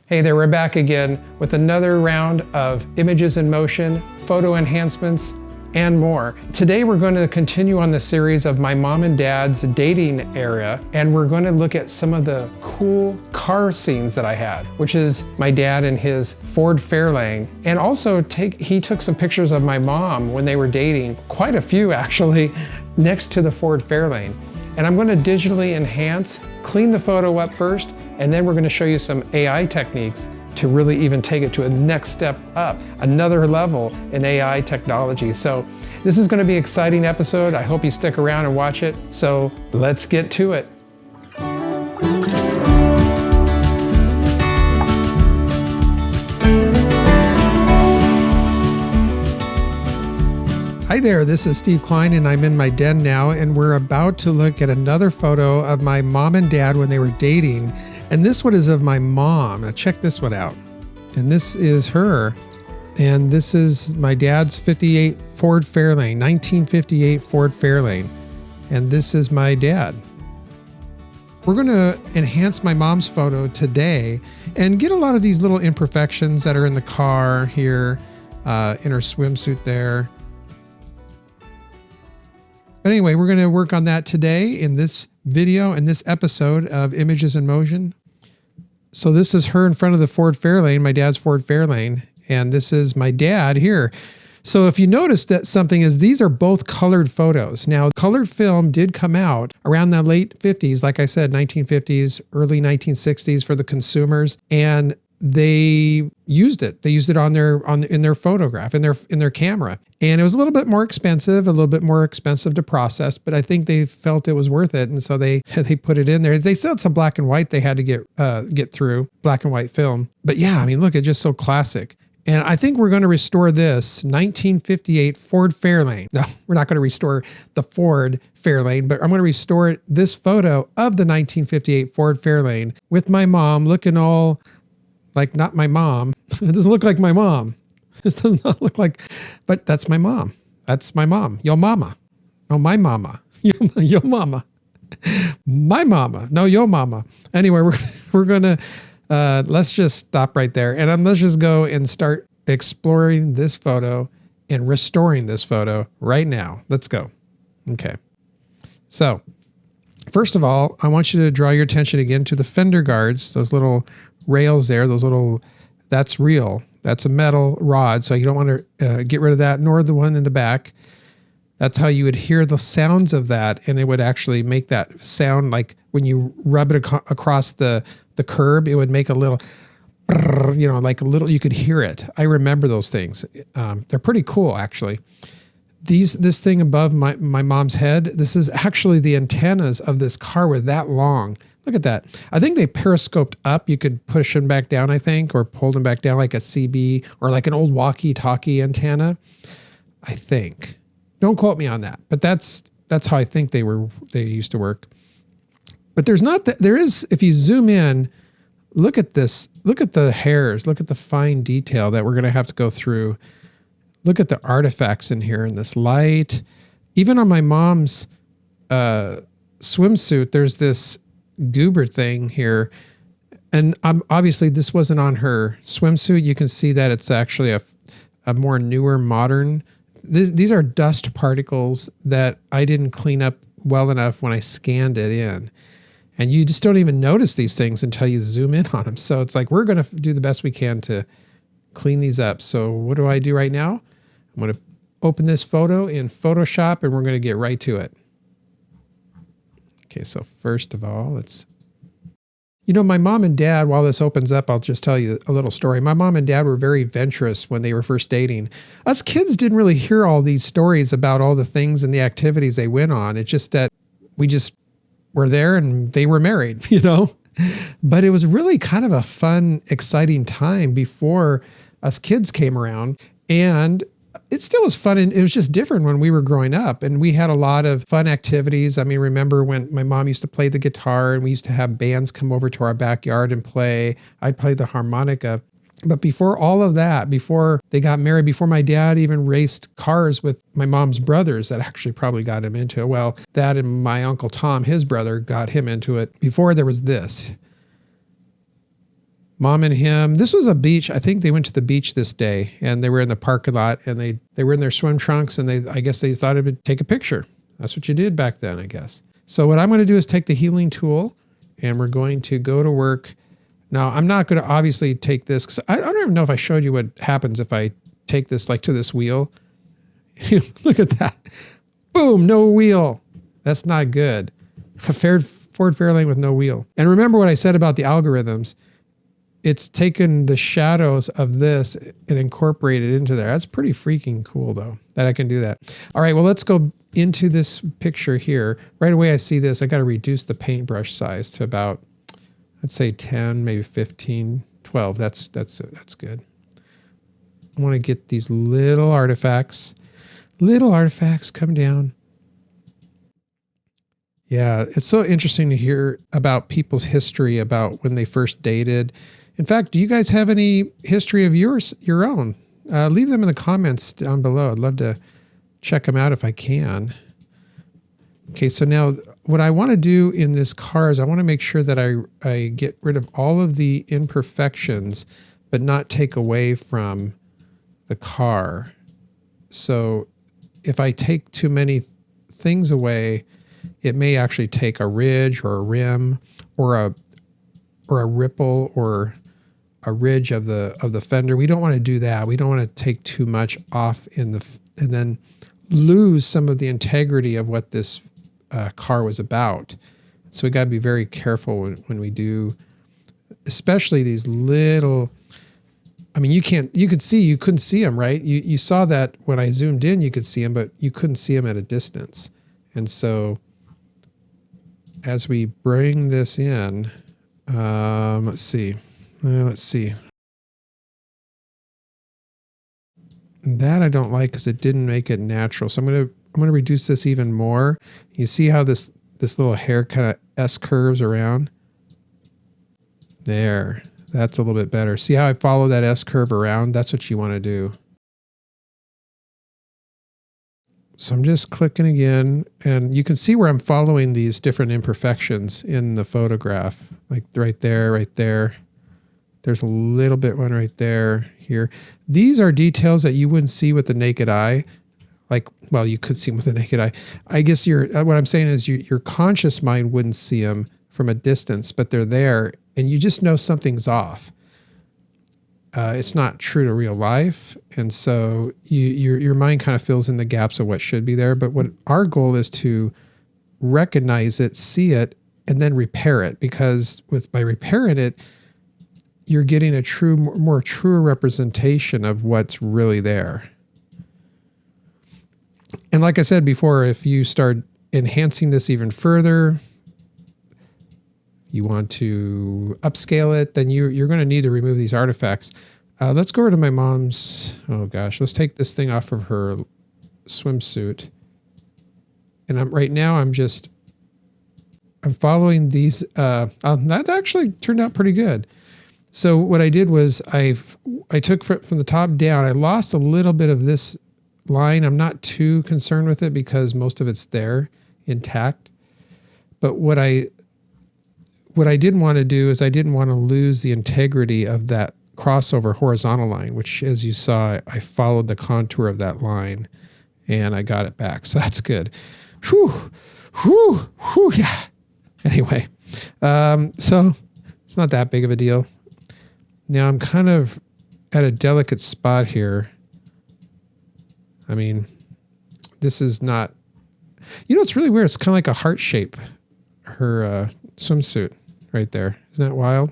Hey there, we're back again with another round of images in motion, photo enhancements, and more. Today we're going to continue on the series of my mom and dad's dating era, and we're going to look at some of the cool car scenes that I had, which is my dad in his Ford Fairlane, and also he took some pictures of my mom when they were dating, quite a few actually, next to the Ford Fairlane. And I'm going to digitally enhance, clean the photo up first, and then we're going to show you some AI techniques to really even take it to a next step up, another level in AI technology. So this is going to be an exciting episode. I hope you stick around and watch it. So let's get to it. Hi there, this is Steve Klein and I'm in my den now, and we're about to look at another photo of my mom and dad when they were dating. And this one is of my mom. Now check this one out. And this is her. And this is my dad's 58 Ford Fairlane, 1958 Ford Fairlane. And this is my dad. We're going to enhance my mom's photo today and get a lot of these little imperfections that are in the car here, in her swimsuit there. But anyway, we're going to work on that today in this video and this episode of Images in Motion. So this is her in front of the Ford Fairlane, my dad's Ford Fairlane, and this is my dad here. So if you notice that something is, these are both colored photos. Now, colored film did come out around the late 50s, like I said, 1950s, early 1960s for the consumers, and they used it. They used it in their photograph, in their camera. And it was a little bit more expensive to process, but I think they felt it was worth it. And so they put it in there. They still had some black and white they had to get through, black and white film. But yeah, I mean, look, it's just so classic. And I think we're going to restore this 1958 Ford Fairlane. No, we're not going to restore the Ford Fairlane, but I'm going to restore this photo of the 1958 Ford Fairlane with my mom looking all like not my mom. It doesn't look like my mom. This does not look like, but that's my mom. That's my mom. Yo mama. No, my mama. Yo mama. My mama. No, yo mama. Anyway, we're going to, let's just stop right there. And let's just go and start exploring this photo and restoring this photo right now. Let's go. Okay. So first of all, I want you to draw your attention again to the fender guards, those little rails there, that's real. That's a metal rod, so you don't want to get rid of that, nor the one in the back. That's how you would hear the sounds of that, and it would actually make that sound like when you rub it across the curb, it would make a little, like a little, you could hear it. I remember those things. They're pretty cool, actually. This thing above my mom's head, this is actually the antennas of this car were that long. Look at that. I think they periscoped up. You could push them back down, I think, or pull them back down like a CB or like an old walkie-talkie antenna, I think. Don't quote me on that, but that's how I think they used to work. But there is, if you zoom in, look at this. Look at the hairs. Look at the fine detail that we're going to have to go through. Look at the artifacts in here and this light. Even on my mom's swimsuit, there's this goober thing here, and obviously this wasn't on her swimsuit. You can see that it's actually a more newer modern. These are dust particles that I didn't clean up well enough when I scanned it in, and you just don't even notice these things until you zoom in on them. So it's like we're going to do the best we can to clean these up. So what do I do right now? I'm going to open this photo in Photoshop and we're going to get right to it. Okay, so first of all, my mom and dad, while this opens up, I'll just tell you a little story. My mom and dad were very venturous when they were first dating. Us kids didn't really hear all these stories about all the things and the activities they went on. It's just that we just were there and they were married, But it was really kind of a fun, exciting time before us kids came around. And it still was fun, and it was just different when we were growing up, and we had a lot of fun activities. I mean, remember when my mom used to play the guitar and we used to have bands come over to our backyard and play. I'd play the harmonica. But before all of that, before they got married, before my dad even raced cars with my mom's brothers, that actually probably got him into it. Well, that and my Uncle Tom, his brother, got him into it. Before there was this. Mom and him. This was a beach. I think they went to the beach this day, and they were in the parking lot, and they were in their swim trunks, and I guess they thought it would take a picture. That's what you did back then, I guess. So what I'm going to do is take the healing tool, and we're going to go to work. Now, I'm not going to obviously take this, because I don't even know if I showed you what happens if I take this like to this wheel. Look at that. Boom, no wheel. That's not good. A Ford Fairlane with no wheel. And remember what I said about the algorithms. It's taken the shadows of this and incorporated into there. That's pretty freaking cool, though, that I can do that. All right, well, let's go into this picture here. Right away, I see this. I got to reduce the paintbrush size to about, let's say 10, maybe 15, 12. That's good. I want to get these little artifacts come down. Yeah, it's so interesting to hear about people's history, about when they first dated. In fact, do you guys have any history of your own? Leave them in the comments down below. I'd love to check them out if I can. Okay, so now what I want to do in this car is I want to make sure that I get rid of all of the imperfections, but not take away from the car. So if I take too many things away, it may actually take a ridge or a rim or a ripple or a ridge of the fender. We don't want to do that. We don't want to take too much off and then lose some of the integrity of what this car was about. So we got to be very careful when we do, especially these little. I mean, you couldn't see them, right? You saw that when I zoomed in, you could see them, but you couldn't see them at a distance. And so as we bring this in, let's see. That I don't like because it didn't make it natural. So I'm gonna reduce this even more. You see how this little hair kind of S curves around? There. That's a little bit better. See how I follow that S curve around? That's what you want to do. So I'm just clicking again, and you can see where I'm following these different imperfections in the photograph. Like right there, right there. There's a little bit one right there, here. These are details that you wouldn't see with the naked eye. Like, well, you could see them with the naked eye. I guess what I'm saying is your conscious mind wouldn't see them from a distance, but they're there, and you just know something's off. It's not true to real life, and so your mind kind of fills in the gaps of what should be there. But what our goal is to recognize it, see it, and then repair it. Because by repairing it, you're getting a more true representation of what's really there. And like I said before, if you start enhancing this even further, you want to upscale it, then you're going to need to remove these artifacts. Let's go over to my mom's. Oh gosh, let's take this thing off of her swimsuit. And right now I'm following these. That actually turned out pretty good. So what I did was I took from the top down. I lost a little bit of this line. I'm not too concerned with it because most of it's there intact. But what I didn't want to do is I didn't want to lose the integrity of that crossover horizontal line, which, as you saw, I followed the contour of that line and I got it back. So that's good. Whew, whew, whew, yeah. Anyway, so it's not that big of a deal. Now I'm kind of at a delicate spot here. I mean, this is not, it's really weird. It's kind of like a heart shape, her swimsuit right there. Isn't that wild?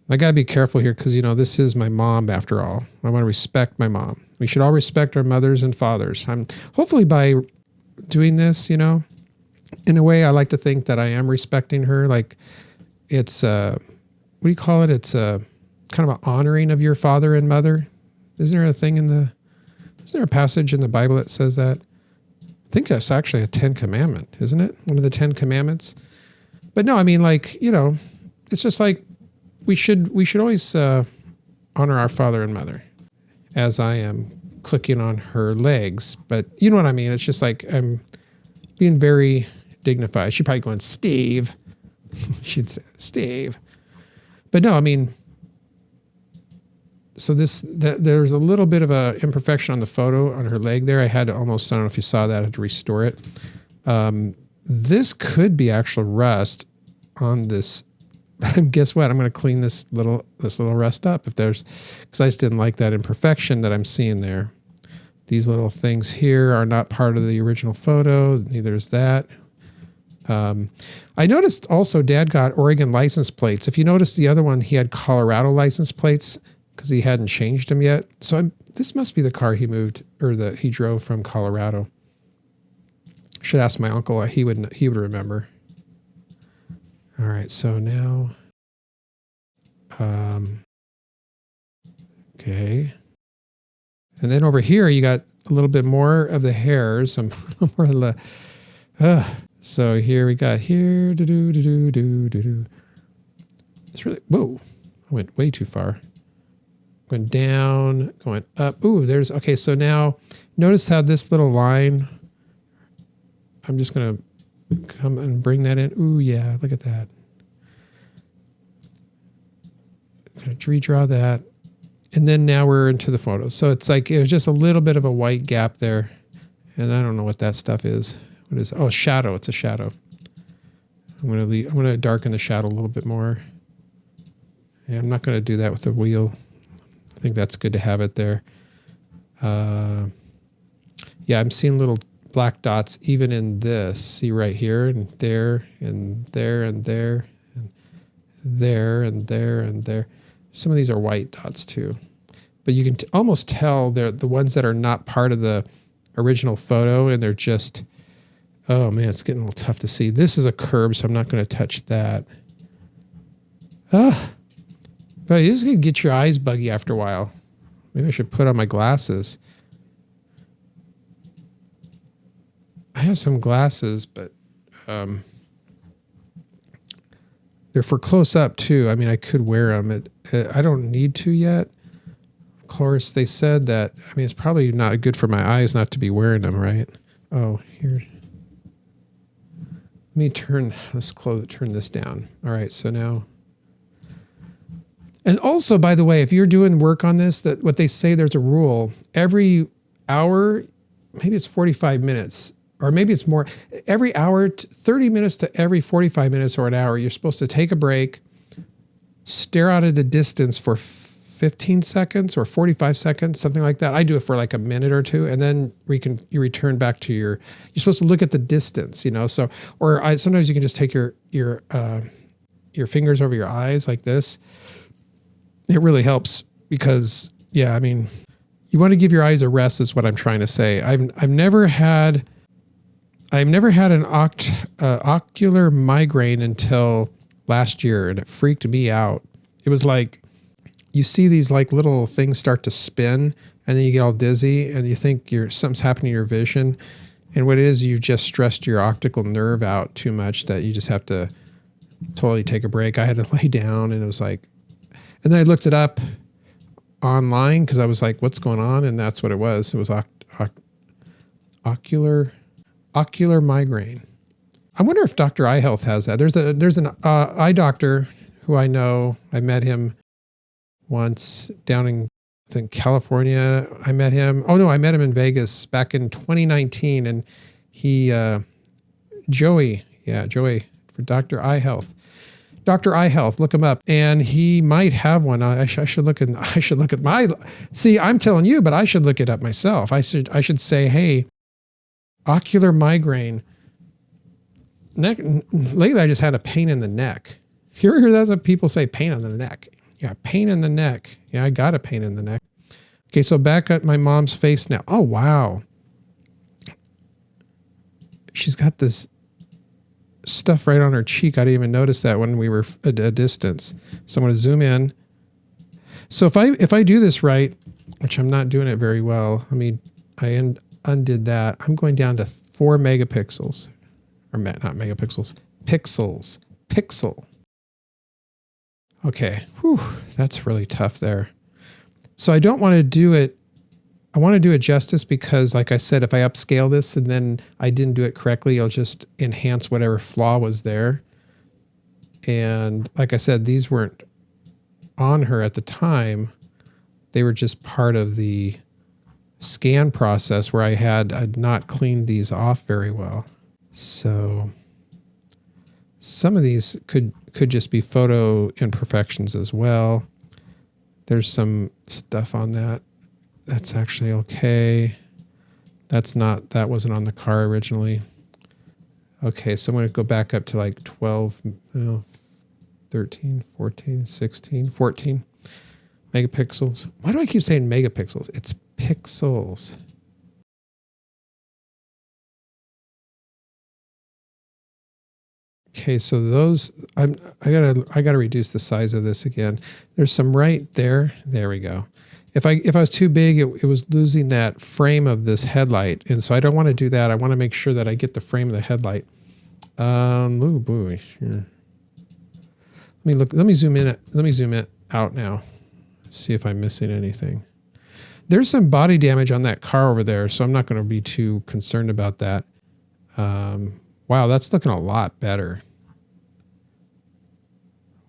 I got to be careful here because, this is my mom after all. I want to respect my mom. We should all respect our mothers and fathers. Hopefully by doing this, in a way, I like to think that I am respecting her. Like it's, what do you call it? It's a kind of an honoring of your father and mother. Isn't there isn't there a passage in the Bible that says that? I think that's actually a 10 commandment, isn't it? One of the 10 commandments. But no, I mean, like, it's just like we should always honor our father and mother, as I am clicking on her legs. But you know what I mean? It's just like I'm being very dignified. She's probably going, Steve. She'd say, Steve. But no, I mean, so there's a little bit of a imperfection on the photo on her leg there. I had to almost, I don't know if you saw that, I had to restore it. This could be actual rust on this. Guess what? I'm going to clean this little rust up because I just didn't like that imperfection that I'm seeing there. These little things here are not part of the original photo. Neither is that. I noticed also Dad got Oregon license plates. If you notice the other one, he had Colorado license plates because he hadn't changed them yet. So this must be the car he moved or that he drove from Colorado. Should ask my uncle. He would remember. All right. So now, okay. And then over here, you got a little bit more of the hairs. Some more of the, so here we got here. It's really, whoa, I went way too far. Going down, going up. Ooh, okay. So now notice how this little line, I'm just going to come and bring that in. Ooh, yeah, look at that. I'm going to redraw that. And then now we're into the photo. So it's like, it was just a little bit of a white gap there. And I don't know what that stuff is. What is, oh, shadow. It's a shadow. I'm going to darken the shadow a little bit more. Yeah, I'm not going to do that with the wheel. I think that's good to have it there. Yeah, I'm seeing little black dots even in this. See right here and there and there and there and there and there and there. Some of these are white dots too, but you can almost tell they're the ones that are not part of the original photo, and they're just, oh man, it's getting a little tough to see. This is a curb, so I'm not going to touch that. But this is going to get your eyes buggy after a while. Maybe I should put on my glasses. I have some glasses, but they're for close up too. I mean, I could wear them. I don't need to yet. Of course, they said that, I mean, it's probably not good for my eyes not to be wearing them, right? Oh, here. Let me turn this down. All right, so now. And also, by the way, if you're doing work on this, that what they say, there's a rule. Every hour, maybe it's 45 minutes, or maybe it's more. Every hour, 30 minutes to every 45 minutes or an hour, you're supposed to take a break, stare out at a distance for 15 seconds or 45 seconds, something like that. I do it for like a minute or two, and then you return back to you're supposed to look at the distance, you know. So, sometimes you can just take your fingers over your eyes like this. It really helps because, yeah, I mean, you want to give your eyes a rest is what I'm trying to say. I've never had an ocular migraine until last year, and it freaked me out. It was like you see these like little things start to spin, and then you get all dizzy, and you think something's happening to your vision. And what it is, you just stressed your optical nerve out too much that you just have to totally take a break. I had to lay down, and it was like, and then I looked it up online because I was like, what's going on? And that's what it was. It was ocular migraine. I wonder if Dr. Eye Health has that. There's an eye doctor who I know. I met him once down in, I think, California. I met him. Oh no, I met him in Vegas back in 2019, and he, Joey for Dr. Eye Health. Dr. Eye Health, look him up, and he might have one. I should look at my. See, I'm telling you, but I should look it up myself. I should say, hey, ocular migraine. Lately, I just had a pain in the neck. You ever hear that? What people say, pain in the neck. Yeah, pain in the neck. Yeah, I got a pain in the neck. Okay, so back at my mom's face now. Oh wow, she's got this stuff right on her cheek. I didn't even notice that when we were at a distance. So I'm going to zoom in. So if I do this right, which I'm not doing it very well, I undid that. I'm going down to 4 megapixels, or not megapixels, pixels, pixel. Okay, whew, that's really tough there. So I don't want to do it. I want to do it justice because, like I said, if I upscale this and then I didn't do it correctly, it'll just enhance whatever flaw was there. And like I said, these weren't on her at the time. They were just part of the scan process where I'd not cleaned these off very well. So some of these could just be photo imperfections as well. There's some stuff on that. That's actually okay. That wasn't on the car originally. Okay, so I'm going to go back up to like 12, 13, 14, 16, 14 megapixels. Why do I keep saying megapixels? It's pixels. Okay, so those I gotta reduce the size of this again. There's some right there. There we go. If I was too big, it was losing that frame of this headlight, and so I don't want to do that. I want to make sure that I get the frame of the headlight. Oh boy, sure. Let me zoom in. Let me zoom it out now. See if I'm missing anything. There's some body damage on that car over there, so I'm not going to be too concerned about that. Wow, that's looking a lot better.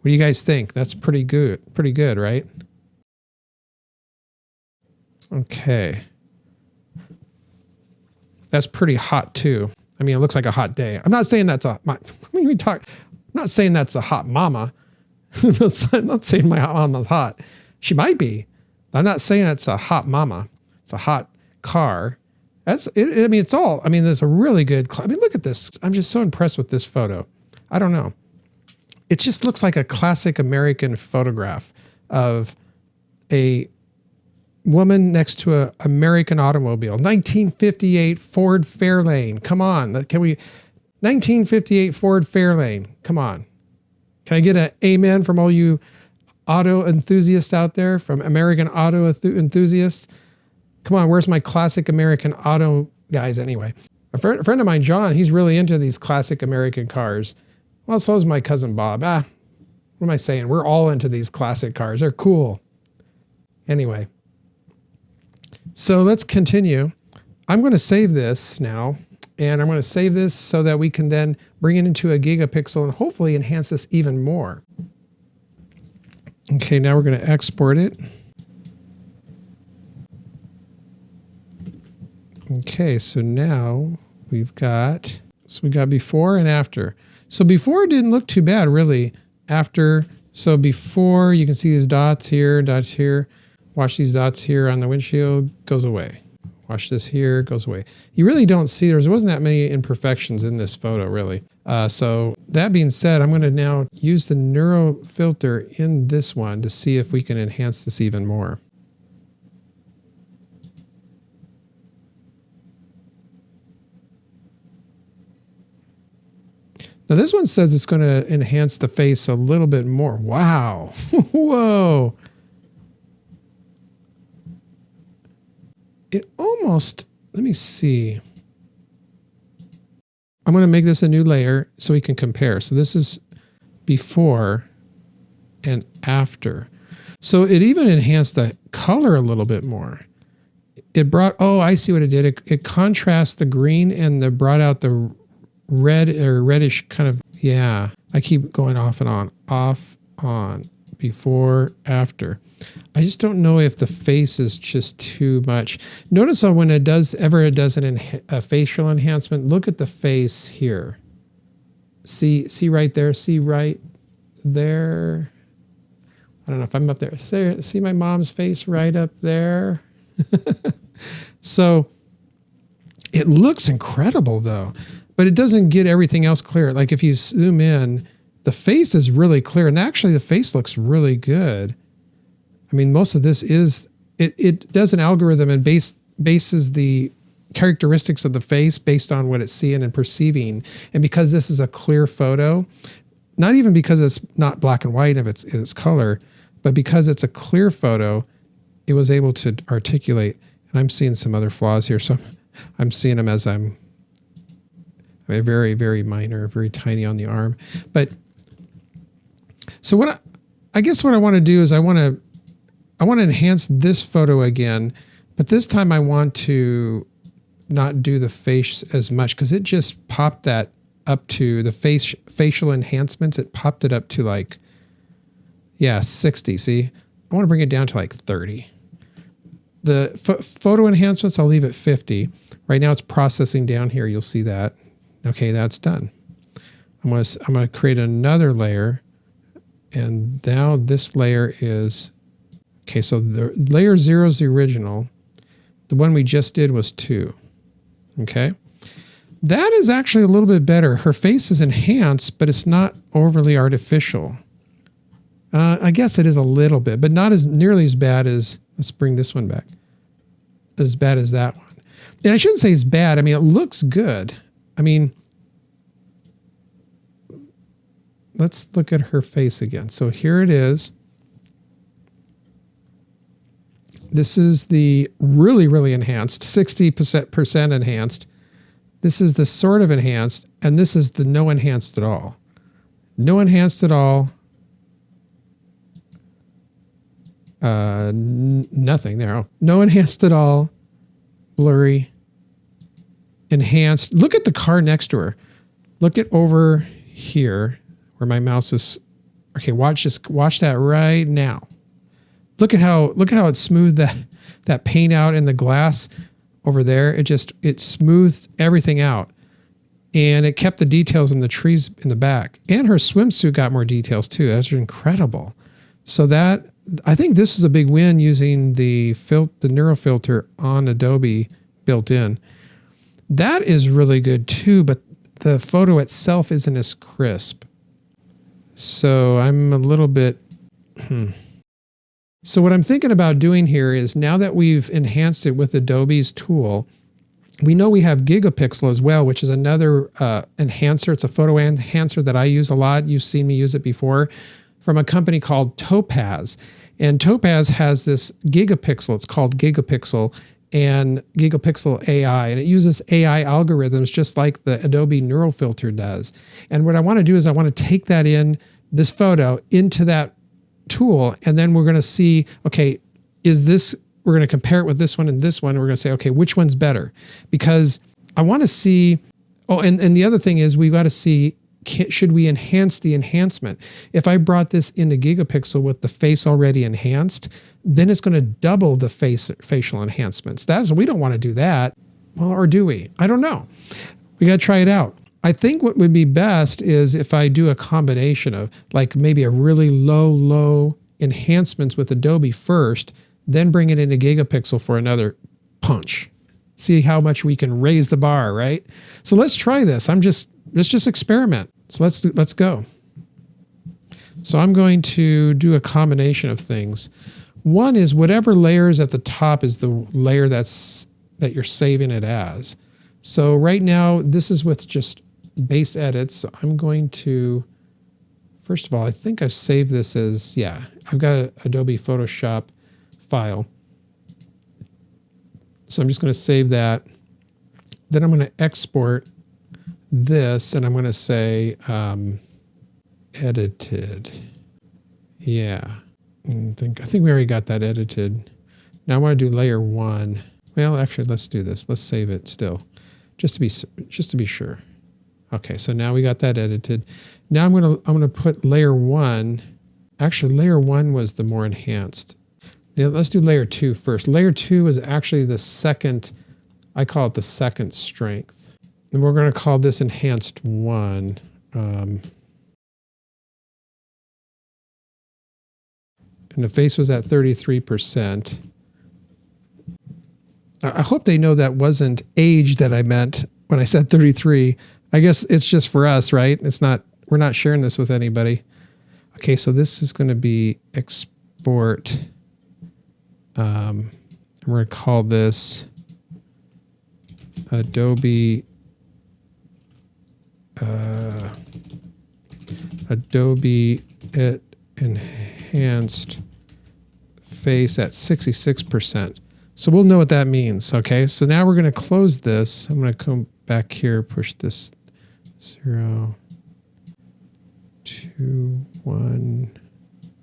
What do you guys think? That's pretty good. Pretty good, right? Okay. That's pretty hot too. I mean, it looks like a hot day. I'm not saying that's I'm not saying that's a hot mama. I'm not saying my hot mama's hot. She might be. I'm not saying it's a hot mama. It's a hot car. That's it. I mean, there's a really good, look at this. I'm just so impressed with this photo. I don't know. It just looks like a classic American photograph of a woman next to an American automobile. 1958 Ford Fairlane. Come on. 1958 Ford Fairlane. Come on. Can I get an amen from all you auto enthusiasts out there, from American auto enthusiasts? Come on, where's my classic American auto guys anyway? A friend of mine, John, he's really into these classic American cars. Well, so is my cousin Bob. What am I saying? We're all into these classic cars. They're cool. Anyway, so let's continue. I'm going to save this now, and I'm going to save this so that we can then bring it into a gigapixel and hopefully enhance this even more. Okay, now we're going to export it. Okay, so now we got before and after. So before it didn't look too bad, really. After, so before, you can see these dots here. Watch these dots here on the windshield, goes away. Watch this here, goes away. You really don't see, there wasn't that many imperfections in this photo, really. So that being said, I'm going to now use the Neuro filter in this one to see if we can enhance this even more. Now this one says it's going to enhance the face a little bit more. Wow. Whoa. It almost, let me see. I'm going to make this a new layer so we can compare. So this is before and after. So it even enhanced the color a little bit more. It brought, oh, I see what it did. It contrasts the green and brought out the red or reddish kind of, yeah. I keep going off and on, before, after. I just don't know if the face is just too much. Notice how when it does a facial enhancement, look at the face here. See right there, see right there. I don't know if I'm up there. See my mom's face right up there. So it looks incredible though, but it doesn't get everything else clear. Like if you zoom in, the face is really clear, and actually the face looks really good. I mean, most of this is, it does an algorithm and bases the characteristics of the face based on what it's seeing and perceiving. And because this is a clear photo, not even because it's not black and white of its color, but because it's a clear photo, it was able to articulate. And I'm seeing some other flaws here. So I'm seeing them as I'm very, very minor, very tiny on the arm. But so I guess what I want to do is I want to enhance this photo again, but this time I want to not do the face as much because it just popped that up to the facial enhancements. It popped it up to like Yeah, 60. See, I want to bring it down to like 30. The photo enhancements, I'll leave at 50. Right now it's processing down here. You'll see that. Okay, that's done. I'm gonna create another layer, and now this layer is, okay, so the layer 0 is the original. The one we just did was 2. Okay. That is actually a little bit better. Her face is enhanced, but it's not overly artificial. I guess it is a little bit, but not as nearly as bad as, let's bring this one back, as bad as that one. And I shouldn't say it's bad. I mean, it looks good. I mean, let's look at her face again. So here it is. This is the really, really enhanced, 60% enhanced. This is the sort of enhanced, and this is the no enhanced at all. No enhanced at all. Nothing there. Oh, no enhanced at all. Blurry. Enhanced. Look at the car next to her. Look at over here where my mouse is. Okay, watch that right now. Look at how it smoothed that paint out in the glass over there. It smoothed everything out, and it kept the details in the trees in the back. And her swimsuit got more details too. That's incredible. So that, I think this is a big win using the neural filter on Adobe built in. That is really good too, but the photo itself isn't as crisp. So I'm a little bit. So what I'm thinking about doing here is, now that we've enhanced it with Adobe's tool, we know we have Gigapixel as well, which is another enhancer. It's a photo enhancer that I use a lot. You've seen me use it before, from a company called Topaz. And Topaz has this Gigapixel. It's called Gigapixel, and Gigapixel AI. And it uses AI algorithms just like the Adobe neural filter does. And what I want to do is I want to take that this photo into that tool, and then we're going to see, okay, we're going to compare it with this one and this one. And we're going to say, okay, which one's better? Because I want to see, and the other thing is, we've got to see, should we enhance the enhancement? If I brought this into Gigapixel with the face already enhanced, then it's going to double the facial enhancements. We don't want to do that. Well, or do we? I don't know. We got to try it out. I think what would be best is if I do a combination of, like, maybe a really low enhancements with Adobe first, then bring it into Gigapixel for another punch. See how much we can raise the bar, right? So let's try this. Let's just experiment. So let's go. So I'm going to do a combination of things. One is whatever layer is at the top is the layer that you're saving it as. So right now, this is with just base edits. So I'm going to, first of all, I think I've saved this as, I've got an Adobe Photoshop file. So I'm just going to save that. Then I'm going to export this, and I'm going to say edited. Yeah. I think we already got that edited. Now I want to do layer 1. Well, actually, let's do this. Let's save it still, just to be sure. Okay, so now we got that edited. Now I'm gonna put layer 1. Actually, layer 1 was the more enhanced. Yeah, let's do layer 2 first. Layer 2 is actually the second. I call it the second strength, and we're going to call this enhanced 1. And the face was at 33%. I hope they know that wasn't age that I meant when I said 33. I guess it's just for us, right? We're not sharing this with anybody. Okay, so this is going to be export. We're going to call this Adobe enhanced face at 66%. So we'll know what that means. Okay, so now we're going to close this. I'm going to come back here, push this 0, 2, 1,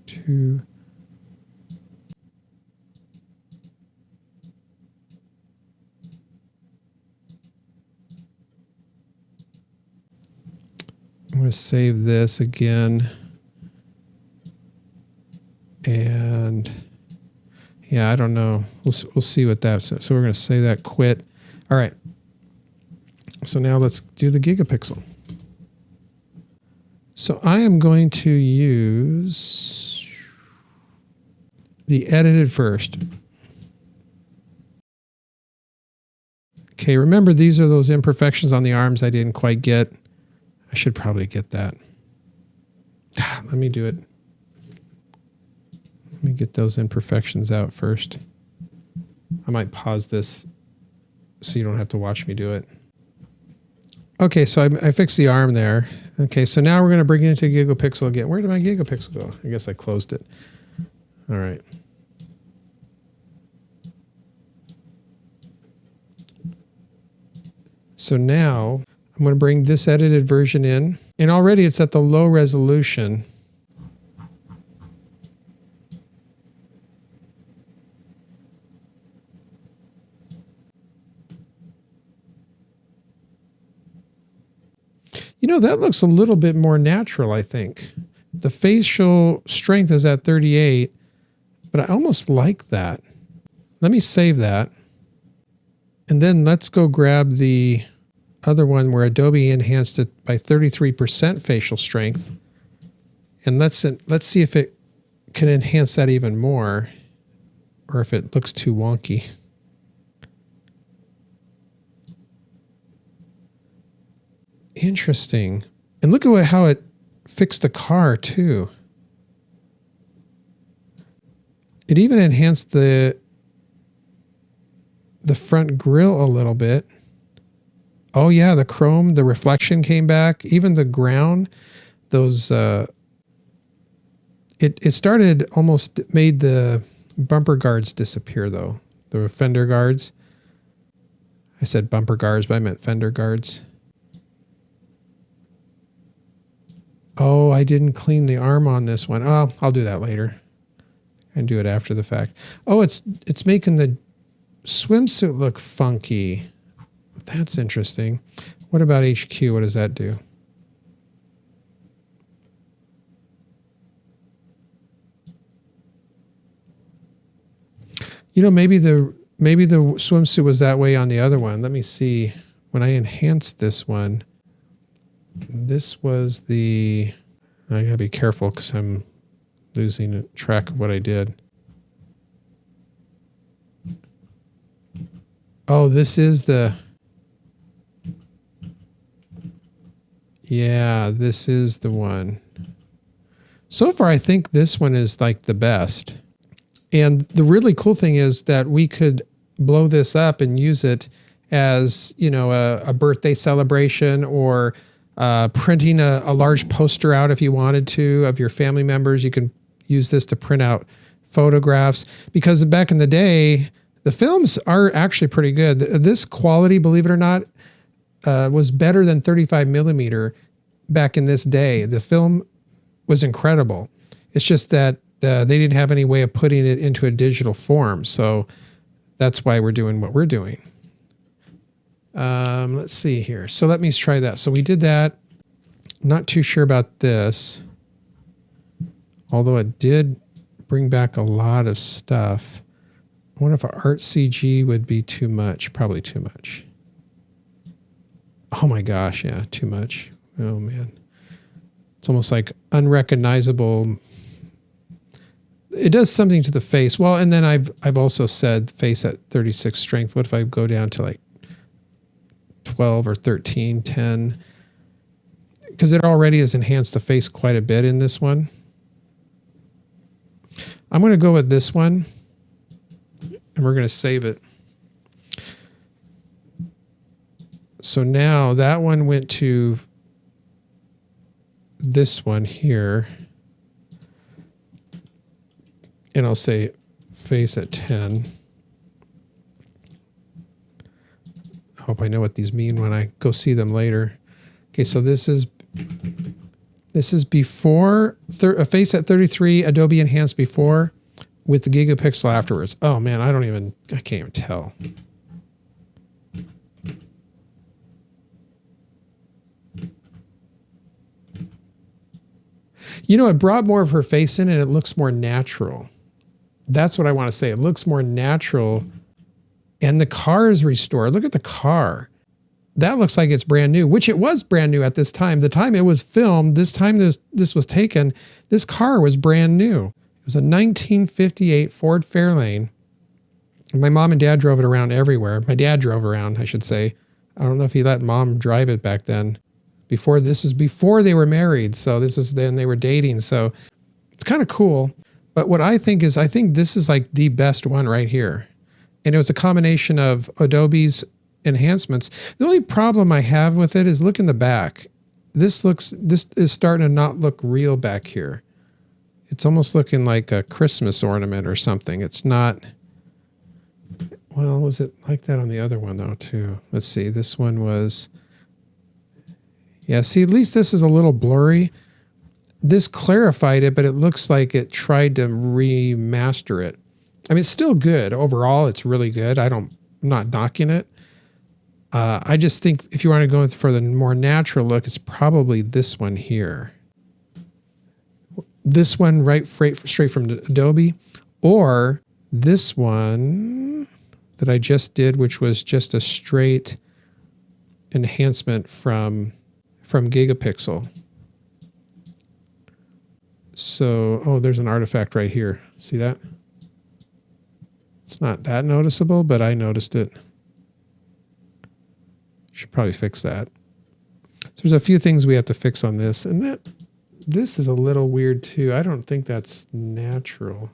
2. I'm going to save this again. And yeah, I don't know. We'll see what that's. So we're going to say that quit. All right. So now let's do the gigapixel. So I am going to use the edited first. Okay, remember these are those imperfections on the arms I didn't quite get. I should probably get that. Let me do it. Let me get those imperfections out first. I might pause this so you don't have to watch me do it. Okay, so I fixed the arm there. Okay, so now we're going to bring it into gigapixel again. Where did my gigapixel go? I guess I closed it. All right. So now I'm going to bring this edited version in. And already it's at the low resolution. You know, that looks a little bit more natural, I think. The facial strength is at 38, but I almost like that. Let me save that. And then let's go grab the other one where Adobe enhanced it by 33% facial strength. And let's see if it can enhance that even more, or if it looks too wonky. Interesting. And look at how it fixed the car too. It even enhanced the front grille a little bit. Oh yeah, the chrome, the reflection came back. Even the ground, those it started almost made the bumper guards disappear though. The fender guards. I said bumper guards, but I meant fender guards. Oh, I didn't clean the arm on this one. Oh, I'll do that later and do it after the fact. Oh, it's making the swimsuit look funky. That's interesting. What about HQ? What does that do? You know, maybe the swimsuit was that way on the other one. Let me see. When I enhanced this one, this was the, I gotta be careful because I'm losing track of what I did. Oh, this is the, yeah, this is the one. So far, I think this one is like the best. And the really cool thing is that we could blow this up and use it as, you know, a birthday celebration, or printing a large poster out if you wanted to of your family members. You can use this to print out photographs, because back in the day, the films are actually pretty good. This quality, believe it or not, was better than 35 millimeter back in this day. The film was incredible. It's just that they didn't have any way of putting it into a digital form. So that's why we're doing what we're doing. Let's see here. So let me try that. So we did that. Not too sure about this, although it did bring back a lot of stuff. I wonder if art CG would be too much. Probably too much. Oh my gosh, yeah, too much. Oh man. It's almost like unrecognizable. It does something to the face. Well, and then I've also said face at 36 strength. What if I go down to like 12 or 13, 10? Because it already has enhanced the face quite a bit in this one. I'm going to go with this one, and we're going to save it. So now that one went to this one here. And I'll say face at 10. I hope I know what these mean when I go see them later. Okay, so this is before, a face at 33, Adobe enhanced before, with the gigapixel afterwards. Oh man, I can't even tell. You know, it brought more of her face in and it looks more natural. That's what I want to say. It looks more natural. And the car is restored. Look at the car. That looks like it's brand new, which it was brand new at this time. The time it was filmed, this time this was taken, this car was brand new. It was a 1958 Ford Fairlane. And my mom and dad drove it around everywhere. My dad drove around, I should say. I don't know if he let mom drive it back then. This was before they were married. So this was then they were dating. So it's kind of cool. But what I think this is like the best one right here. And it was a combination of Adobe's enhancements. The only problem I have with it is look in the back. This is starting to not look real back here. It's almost looking like a Christmas ornament or something. It's not, well, was it like that on the other one though too? Let's see, this one was, yeah, see, at least this is a little blurry. This clarified it, but it looks like it tried to remaster it. I mean, it's still good. Overall, it's really good. I'm not knocking it. I just think if you want to go for the more natural look, it's probably this one here. This one straight from Adobe, or this one that I just did, which was just a straight enhancement from Gigapixel. So, oh, there's an artifact right here. See that? It's not that noticeable, but I noticed it. Should probably fix that. So there's a few things we have to fix on this, and this is a little weird too. I don't think that's natural.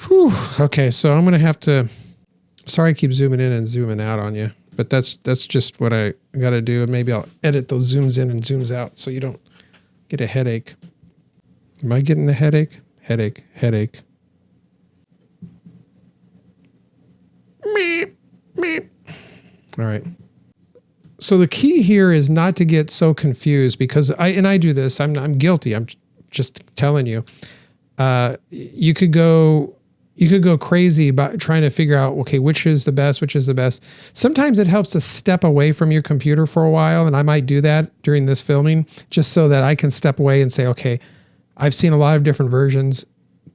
Whew. Okay, so I'm gonna have to. Sorry, I keep zooming in and zooming out on you, but that's just what I got to do. And maybe I'll edit those zooms in and zooms out so you don't get a headache. Am I getting a headache? Headache. Meep, meep. All right. So the key here is not to get so confused, because I do this. I'm guilty. I'm just telling you. You could go crazy about trying to figure out, okay, which is the best. Sometimes it helps to step away from your computer for a while, and I might do that during this filming just so that I can step away and say, okay, I've seen a lot of different versions.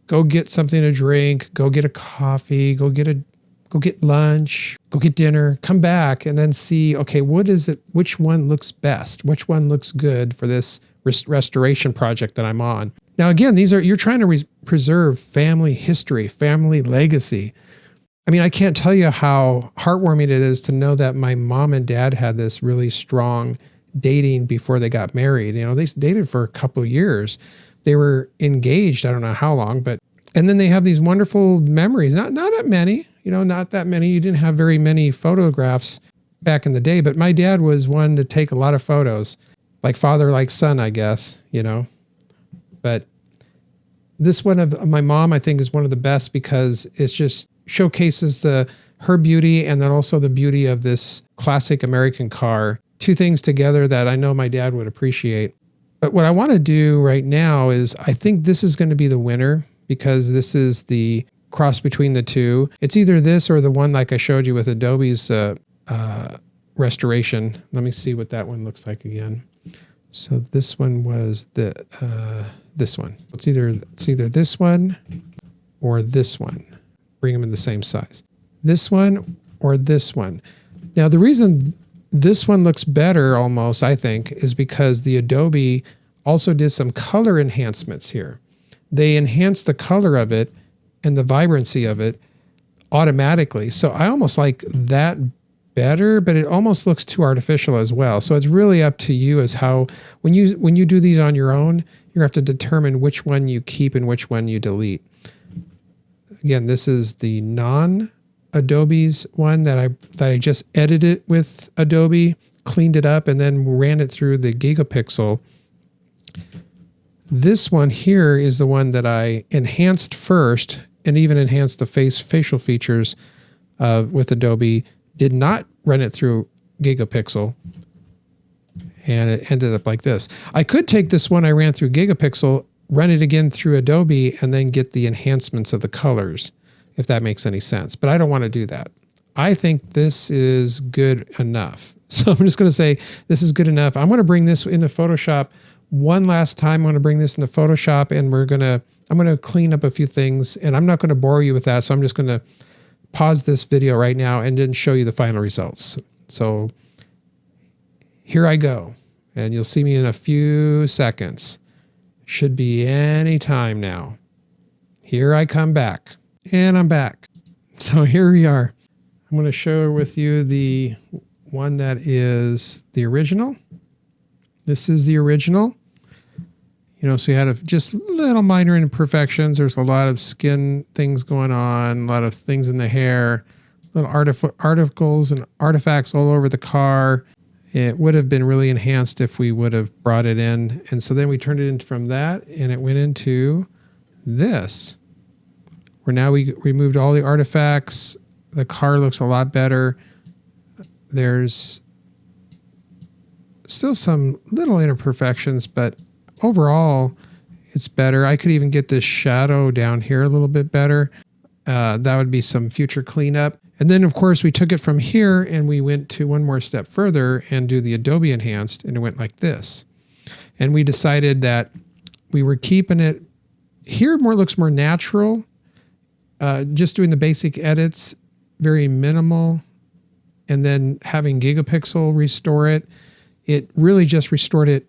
Go get something to drink. Go get a coffee. Go get lunch, go get dinner, come back and then see, okay, what is it? Which one looks best? Which one looks good for this restoration project that I'm on? Now, again, you're trying to preserve family history, family legacy. I mean, I can't tell you how heartwarming it is to know that my mom and dad had this really strong dating before they got married. You know, they dated for a couple of years. They were engaged, I don't know how long, and then they have these wonderful memories, not that many. Not that many. You didn't have very many photographs back in the day, but my dad was one to take a lot of photos, like father, like son, I guess, But this one of my mom, I think, is one of the best because it just showcases her beauty and then also the beauty of this classic American car. Two things together that I know my dad would appreciate. But what I want to do right now is I think this is going to be the winner because this is the cross between the two. It's either this or the one like I showed you with Adobe's restoration. Let me see what that one looks like again. So this one was this one. It's either this one or this one. Bring them in the same size. This one or this one. Now the reason this one looks better almost, I think, is because the Adobe also did some color enhancements here. They enhanced the color of it and the vibrancy of it automatically. So I almost like that better, but it almost looks too artificial as well. So it's really up to you as how, when you do these on your own, you have to determine which one you keep and which one you delete. Again, this is the non-Adobe's one that I just edited with Adobe, cleaned it up, and then ran it through the Gigapixel. This one here is the one that I enhanced first and even enhanced the facial features with Adobe. Did not run it through Gigapixel. And it ended up like this. I could take this one I ran through Gigapixel, run it again through Adobe, and then get the enhancements of the colors, if that makes any sense. But I don't want to do that. I think this is good enough. So I'm just going to say this is good enough. I'm going to bring this into Photoshop one last time. I'm going to bring this into Photoshop and we're going to I'm going to clean up a few things, and I'm not going to bore you with that. So I'm just going to pause this video right now and then show you the final results. So here I go, and you'll see me in a few seconds. Should be any time now. Here I come back, and I'm back. So here we are. I'm going to share with you the one that is the original. This is the original. You know, so you had just little minor imperfections. There's a lot of skin things going on, a lot of things in the hair, little articles and artifacts all over the car. It would have been really enhanced if we would have brought it in. And so then we turned it into from that, and it went into this, where now we removed all the artifacts. The car looks a lot better. There's still some little imperfections, but overall, it's better. I could even get this shadow down here a little bit better. That would be some future cleanup. And then, of course, we took it from here and we went to one more step further and do the Adobe Enhanced, and it went like this. And we decided that we were keeping it here looks more natural. Just doing the basic edits, very minimal, and then having Gigapixel restore it. It really just restored it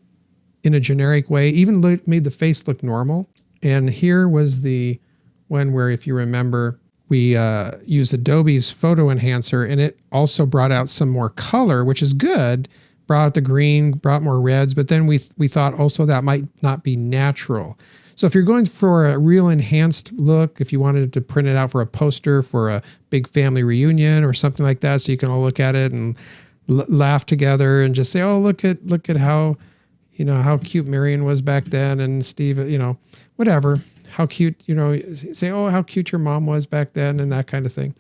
in a generic way, even made the face look normal. And here was the one where, if you remember, we used Adobe's photo enhancer, and it also brought out some more color, which is good, brought out the green, brought more reds, but then we thought also that might not be natural. So if you're going for a real enhanced look, if you wanted to print it out for a poster for a big family reunion or something like that, so you can all look at it and laugh together and just say, oh, look at how, you know, how cute Marion was back then, and Steve, you know, whatever, how cute, you know, say, oh, how cute your mom was back then, and that kind of thing.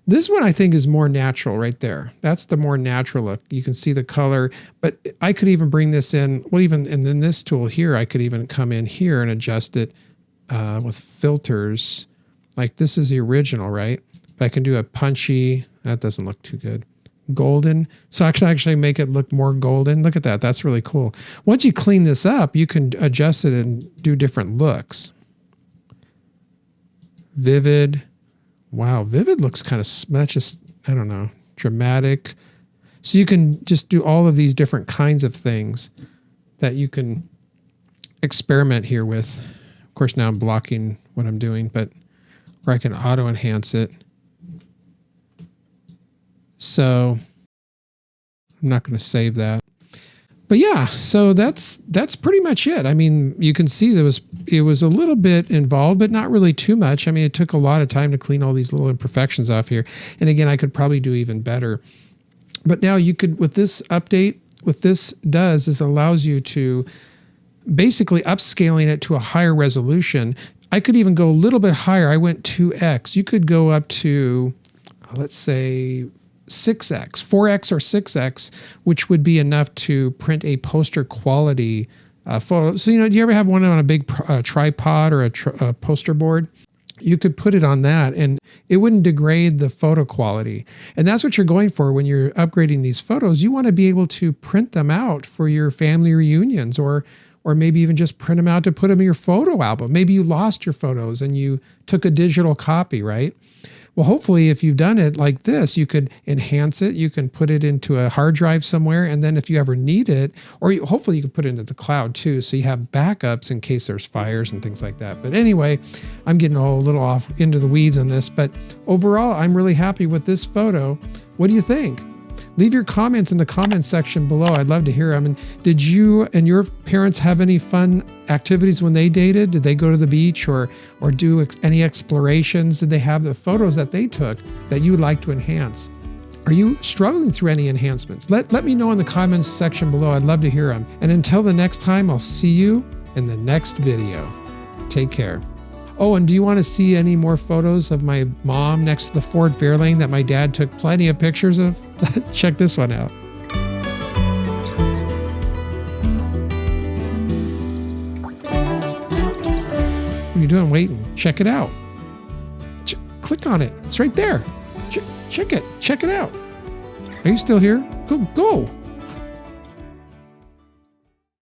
This one I think is more natural right there. That's the more natural look. You can see the color, but I could even bring this in, well, even and then this tool here, I could even come in here and adjust it with filters. Like this is the original, right? But I can do a punchy, that doesn't look too good. Golden. So I can actually make it look more golden. Look at that. That's really cool. Once you clean this up, you can adjust it and do different looks. Vivid. Wow. Vivid looks kind of, that's just, I don't know, dramatic. So you can just do all of these different kinds of things that you can experiment here with. Of course, now I'm blocking what I'm doing, but or I can auto enhance it. So I'm not going to save that. But yeah, so that's pretty much it. I mean, you can see it was a little bit involved, but not really too much. I mean, it took a lot of time to clean all these little imperfections off here. And again, I could probably do even better. But now you could, with this update, what this does is allows you to basically upscaling it to a higher resolution. I could even go a little bit higher. I went 2x. You could go up to, let's say, 6x, 4x or 6x, which would be enough to print a poster quality photo. So, you know, do you ever have one on a big tripod or a poster board? You could put it on that and it wouldn't degrade the photo quality. And that's what you're going for when you're upgrading these photos. You want to be able to print them out for your family reunions, or maybe even just print them out to put them in your photo album. Maybe you lost your photos and you took a digital copy, right? Well, hopefully, if you've done it like this, you could enhance it. You can put it into a hard drive somewhere. And then if you ever need it, or hopefully you can put it into the cloud too. So you have backups in case there's fires and things like that. But anyway, I'm getting a little off into the weeds on this. But overall, I'm really happy with this photo. What do you think? Leave your comments in the comments section below. I'd love to hear them. And did you and your parents have any fun activities when they dated? Did they go to the beach or do any explorations? Did they have the photos that they took that you would like to enhance? Are you struggling through any enhancements? Let me know in the comments section below. I'd love to hear them. And until the next time, I'll see you in the next video. Take care. Oh, and do you want to see any more photos of my mom next to the Ford Fairlane that my dad took plenty of pictures of? Check this one out. What are you doing waiting? Check it out. Click on it. It's right there. Check it. Check it out. Are you still here? Go.